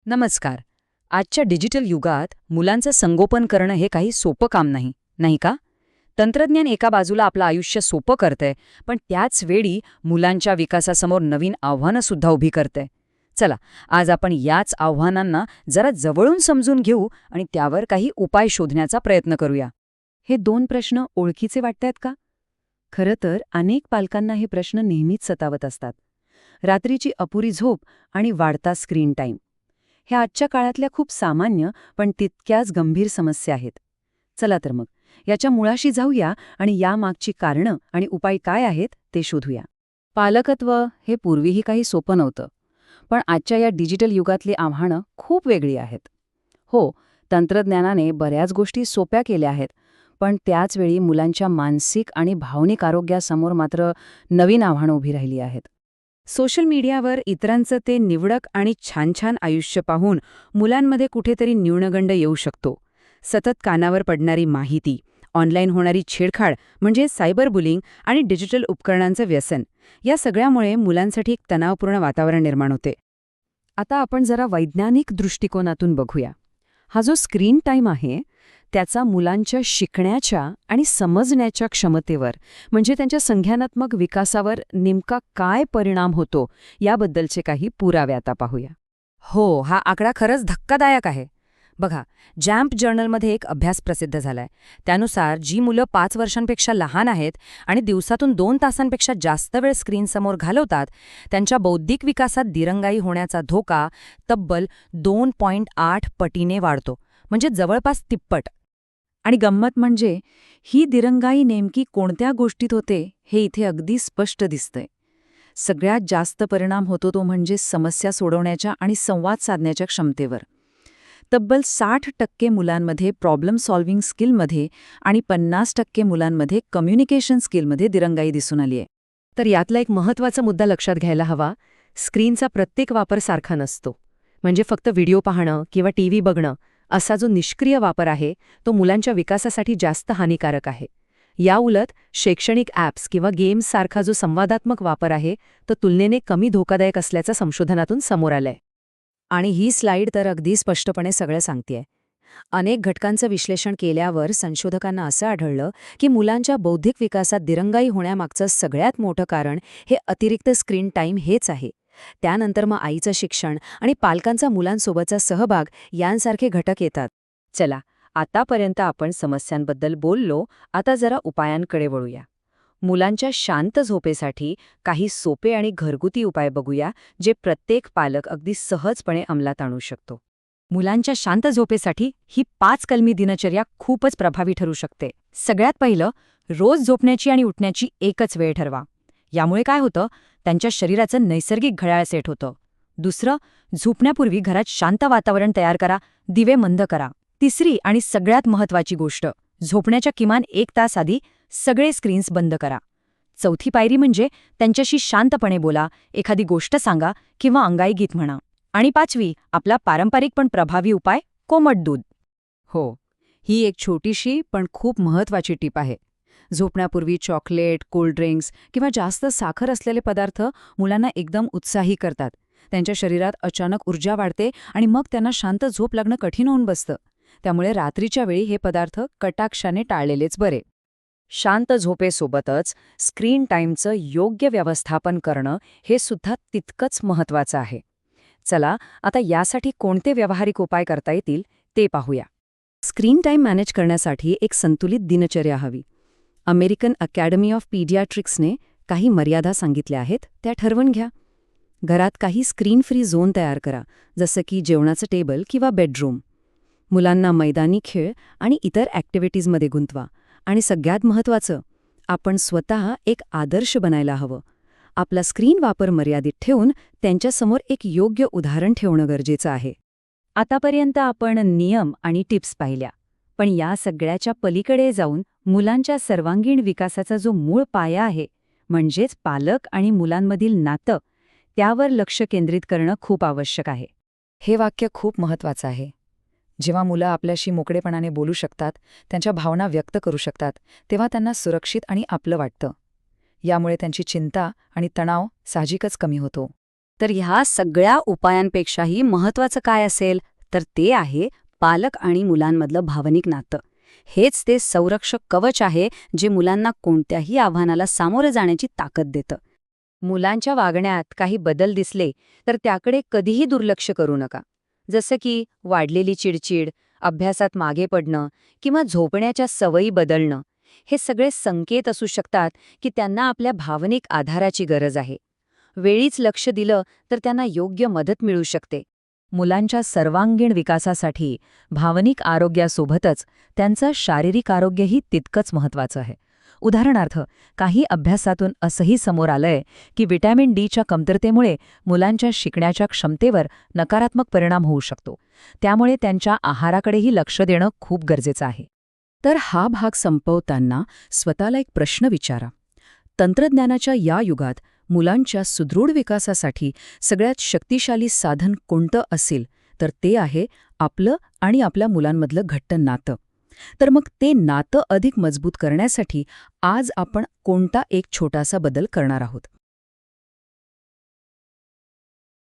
नमस्कार. आजच्या डिजिटल युगात मुलांचं संगोपन करणं हे काही सोपं काम नाही, नाही का? तंत्रज्ञान एका बाजूला आपलं आयुष्य सोपं करतंय, पण त्याच वेळी मुलांच्या विकासासमोर नवीन आव्हानं सुद्धा उभी करतंय. चला, आज आपण याच आव्हानांना जरा जवळून समजून घेऊ आणि त्यावर काही उपाय शोधण्याचा प्रयत्न करूया. हे दोन प्रश्न ओळखीचे वाटतायत का? खरं तर अनेक पालकांना हे प्रश्न नेहमीच सतावत असतात. रात्रीची अपुरी झोप आणि वाढता स्क्रीन टाईम. ह्या आजच्या काळातल्या खूप सामान्य पण तितक्याच गंभीर समस्या आहेत. चला तर मग याच्या मुळाशी जाऊया आणि यामागची कारणं आणि उपाय काय आहेत ते शोधूया. पालकत्व हे पूर्वीही काही सोपं नव्हतं, पण आजच्या या डिजिटल युगातली आव्हानं खूप वेगळी आहेत. हो, तंत्रज्ञानाने बऱ्याच गोष्टी सोप्या केल्या आहेत, पण त्याचवेळी मुलांच्या मानसिक आणि भावनिक आरोग्यासमोर मात्र नवीन आव्हानं उभी राहिली आहेत. सोशल मीडियावर इतरांचं ते निवडक आणि छान छान आयुष्य पाहून मुलांमध्ये कुठेतरी न्यूनगंड येऊ शकतो. सतत कानावर पडणारी माहिती, ऑनलाईन होणारी छेडछाड म्हणजे सायबर बुलिंग आणि डिजिटल उपकरणांचं व्यसन, या सगळ्यामुळे मुलांसाठी एक तणावपूर्ण वातावरण निर्माण होते. आता आपण जरा वैज्ञानिक दृष्टिकोनातून बघूया. हा जो स्क्रीन टाईम आहे त्याचा मुलांच्या शिकण्याच्या आणि समजण्याच्या क्षमतेवर म्हणजे त्यांच्या संज्ञानात्मक विकासावर नेमका काय परिणाम होतो याबद्दलचे काही पुरावे आता पाहूया. हो, हा आकडा खरंच धक्कादायक आहे. बघा, जॅम्प जर्नलमध्ये एक अभ्यास प्रसिद्ध झालाय. त्यानुसार जी मुलं 5 वर्षांपेक्षा लहान आहेत आणि दिवसातून 2 तासांपेक्षा जास्त वेळ स्क्रीनसमोर घालवतात, त्यांच्या बौद्धिक विकासात दिरंगाई होण्याचा धोका तब्बल 2.8 पटीने वाढतो, म्हणजे जवळपास तिप्पट. आणि गंमत म्हणजे ही दिरंगाई नेमकी कोणत्या गोष्टीत होते हे इथे अगदी स्पष्ट दिसतंय. सगळ्यात जास्त परिणाम होतो तो म्हणजे समस्या सोडवण्याच्या आणि संवाद साधण्याच्या क्षमतेवर. तब्बल 60% मुलांमध्ये प्रॉब्लेम सॉल्व्हिंग स्किलमध्ये आणि 50% मुलांमध्ये कम्युनिकेशन स्किलमध्ये दिरंगाई दिसून आली आहे. तर यातला एक महत्त्वाचा मुद्दा लक्षात घ्यायला हवा, स्क्रीनचा प्रत्येक वापर सारखा नसतो. म्हणजे फक्त व्हिडिओ पाहणं किंवा टीव्ही बघणं असा जो निष्क्रिय वापर आहे तो मुलांच्या विकासासाठी जास्त हानिकारक आहे. याउलट शैक्षणिक ॲप्स किंवा गेम्ससारखा जो संवादात्मक वापर आहे तो तुलनेने कमी धोकादायक असल्याचं संशोधनातून समोर आलंय. आणि ही स्लाईड तर अगदी स्पष्टपणे सगळं सांगतेय. अनेक घटकांचं विश्लेषण केल्यावर संशोधकांना असं आढळलं की मुलांच्या बौद्धिक विकासात दिरंगाई होण्यामागचं सगळ्यात मोठं कारण हे अतिरिक्त स्क्रीन टाईम हेच आहे. त्यानंतर मग आईचं शिक्षण आणि पालकांचा मुलांसोबतचा सहभाग यांसारखे घटक येतात. चला, आतापर्यंत आपण समस्यांबद्दल बोललो, आता जरा उपायांकडे वळूया. मुलांच्या शांत झोपेसाठी काही सोपे आणि घरगुती उपाय बघूया जे प्रत्येक पालक अगदी सहजपणे अंमलात आणू शकतो. मुलांच्या शांत झोपेसाठी ही 5 कलमी दिनचर्या खूपच प्रभावी ठरू शकते. सगळ्यात पहिलं, रोज झोपण्याची आणि उठण्याची एकच वेळ ठरवा. यामुळे काय होतं, त्यांच्या शरीराचं नैसर्गिक घड्याळ सेट होतं. दुसरं, झोपण्यापूर्वी घरात शांत वातावरण तयार करा, दिवे मंद करा. तिसरी आणि सगळ्यात महत्त्वाची गोष्ट, झोपण्याच्या किमान 1 तास आधी सगळे स्क्रीन्स बंद करा. चौथी पायरी म्हणजे त्यांच्याशी शांतपणे बोला, एखादी गोष्ट सांगा किंवा अंगाई गीत म्हणा. आणि 5वी, आपला पारंपरिक पण प्रभावी उपाय, कोमट दूध. हो, ही एक छोटीशी पण खूप महत्त्वाची टीप आहे. झोपण्यापूर्वी चॉकलेट, कोल्ड ड्रिंक्स किंवा जास्त साखर असलेले पदार्थ मुलांना एकदम उत्साही करतात. त्यांच्या शरीरात अचानक ऊर्जा वाढते आणि मग त्यांना शांत झोप लागणं कठीण होऊन बसतं. त्यामुळे रात्रीच्या वेळी हे पदार्थ कटाक्षाने टाळलेलेच बरे. शांत झोपेसोबतच स्क्रीन टाईमचं योग्य व्यवस्थापन करणं हे सुद्धा तितकंच महत्त्वाचं आहे. चला, आता यासाठी कोणते व्यावहारिक उपाय करता येतील ते पाहूया. स्क्रीन टाईम मॅनेज करण्यासाठी एक संतुलित दिनचर्या हवी. अमेरिकन अकॅडमी ऑफ पीडियाट्रिक्सने काही मर्यादा सांगितल्या आहेत, त्या ठरवून घ्या. घरात काही स्क्रीन फ्री झोन तयार करा, जसं की जेवणाचं टेबल किंवा बेडरूम. मुलांना मैदानी खेळ आणि इतर ॲक्टिव्हिटीजमध्ये गुंतवा. आणि सगळ्यात महत्त्वाचं, आपण स्वतः एक आदर्श बनायला हवं. आपला स्क्रीन वापर मर्यादित ठेवून त्यांच्यासमोर एक योग्य उदाहरण ठेवणं गरजेचं आहे. आतापर्यंत आपण नियम आणि टिप्स पाहिल्या, पण या सगळ्याच्या पलीकडे जाऊन मुलांच्या सर्वांगीण विकासाचा जो मूळ पाया आहे, म्हणजेच पालक आणि मुलांमधील नातं, त्यावर लक्ष केंद्रित करणं खूप आवश्यक आहे. हे वाक्य खूप महत्त्वाचं आहे. जेव्हा मुलं आपल्याशी मोकळेपणाने बोलू शकतात, त्यांच्या भावना व्यक्त करू शकतात, तेव्हा त्यांना सुरक्षित आणि आपलं वाटतं. यामुळे त्यांची चिंता आणि तणाव साहजिकच कमी होतो. तर ह्या सगळ्या उपायांपेक्षाही महत्त्वाचं काय असेल तर ते आहे पालक आणि मुलांमधलं भावनिक नातं. हेच ते संरक्षक कवच आहे जे मुलांना कोणत्याही आव्हानाला सामोरं जाण्याची ताकद देतं. मुलांच्या वागण्यात काही बदल दिसले तर त्याकडे कधीही दुर्लक्ष करू नका. जसं की वाढलेली चिडचिड, अभ्यासात मागे पडणं किंवा झोपण्याच्या सवयी बदलणं. हे सगळे संकेत असू शकतात की त्यांना आपल्या भावनिक आधाराची गरज आहे. वेळीच लक्ष दिलं तर त्यांना योग्य मदत मिळू शकते. मुलांच्या सर्वांगीण विकासासाठी भावनिक आरोग्यासोबतच त्यांचं शारीरिक आरोग्यही तितकंच महत्त्वाचं आहे. उदाहरणार्थ, काही अभ्यासातून असंही समोर आलंय की व्हिटॅमिन डीच्या कमतरतेमुळे मुलांच्या शिकण्याच्या क्षमतेवर नकारात्मक परिणाम होऊ शकतो. त्यामुळे त्यांच्या आहाराकडेही लक्ष देणं खूप गरजेचं आहे. तर हा भाग संपवताना स्वतःला एक प्रश्न विचारा. तंत्रज्ञानाच्या या युगात मुलांच्या सुदृढ विकासासाठी सगळ्यात शक्तिशाली साधन कोणतं असेल तर ते आहे आपलं आणि आपल्या मुलांमधलं घट्ट नातं. तर मग ते नातं अधिक मजबूत करण्यासाठी आज आपण कोणता एक छोटासा बदल करणार आहोत.